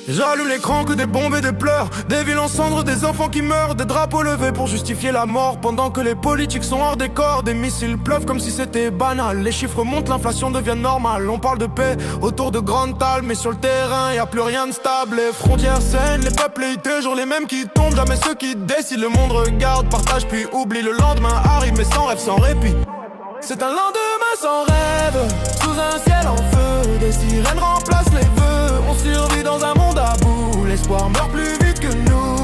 J'allume l'écran, que des bombes et des pleurs, des villes en cendres, des enfants qui meurent, des drapeaux levés pour justifier la mort. Pendant que les politiques sont hors décor, des missiles pleuvent comme si c'était banal. Les chiffres montent, l'inflation devient normale. On parle de paix autour de grandes tables, mais sur le terrain y a plus rien de stable. Les frontières saines, les peuples toujours les mêmes qui tombent, jamais ceux qui décident. Le monde regarde, partage puis oublie. Le lendemain arrive mais sans rêve, sans répit. C'est un lendemain sans rêve, sous un ciel en feu. Des sirènes remplacent les vœux. On survit dans un monde à bout. L'espoir meurt plus vite que nous.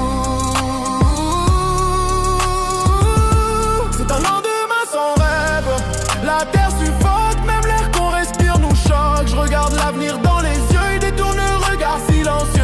C'est un lendemain sans rêve. La terre suffoque, même l'air qu'on respire nous choque. Je regarde l'avenir dans les yeux et détourne le regard silencieux.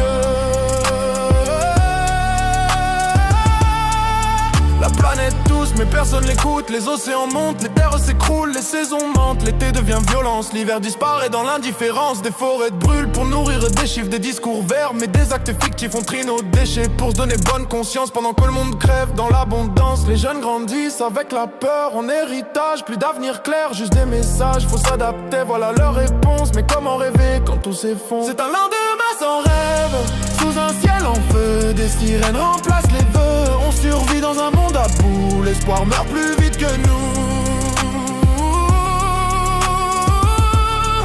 La planète tousse mais personne l'écoute. Les océans montent, les terres s'écroulent, les saisons mentent. L'été devient violence, l'hiver disparaît dans l'indifférence. Des forêts brûlent pour nourrir des chiffres, des discours verts. Mais des actes fictifs ont tri nos déchets pour se donner bonne conscience. Pendant que le monde crève dans l'abondance, les jeunes grandissent avec la peur en héritage. Plus d'avenir clair, juste des messages. Faut s'adapter, voilà leur réponse. Mais comment rêver quand tout s'effondre? C'est un lendemain sans rêve, sous un ciel en feu. Des sirènes remplacent les vœux. On survit dans un monde à bout. L'espoir meurt plus vite que nous.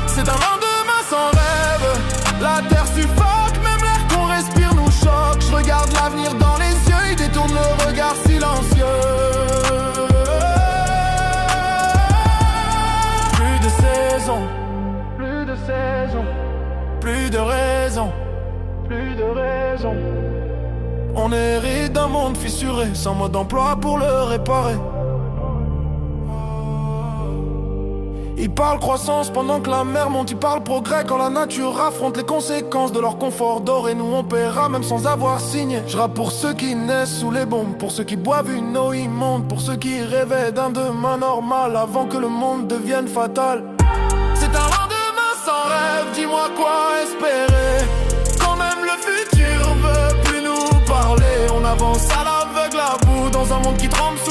C'est un lendemain sans rêve. La terre suffoque, même l'air qu'on respire nous choque. Je regarde l'avenir dans les yeux, il détourne le regard silencieux. Plus de saison, plus de saison, plus de raison, plus de raison. On hérite d'un monde fissuré, sans mode d'emploi pour le réparer. Ils parlent croissance pendant que la mer monte. Ils parlent progrès quand la nature affronte les conséquences de leur confort doré. Nous on paiera même sans avoir signé. Je rappe pour ceux qui naissent sous les bombes, pour ceux qui boivent une eau immonde, pour ceux qui rêvaient d'un demain normal avant que le monde devienne fatal. C'est un lendemain sans rêve, dis-moi quoi espérer. Quand même le futur veut plus nous parler. On avance à l'aveugle à bout dans un monde qui tremble sous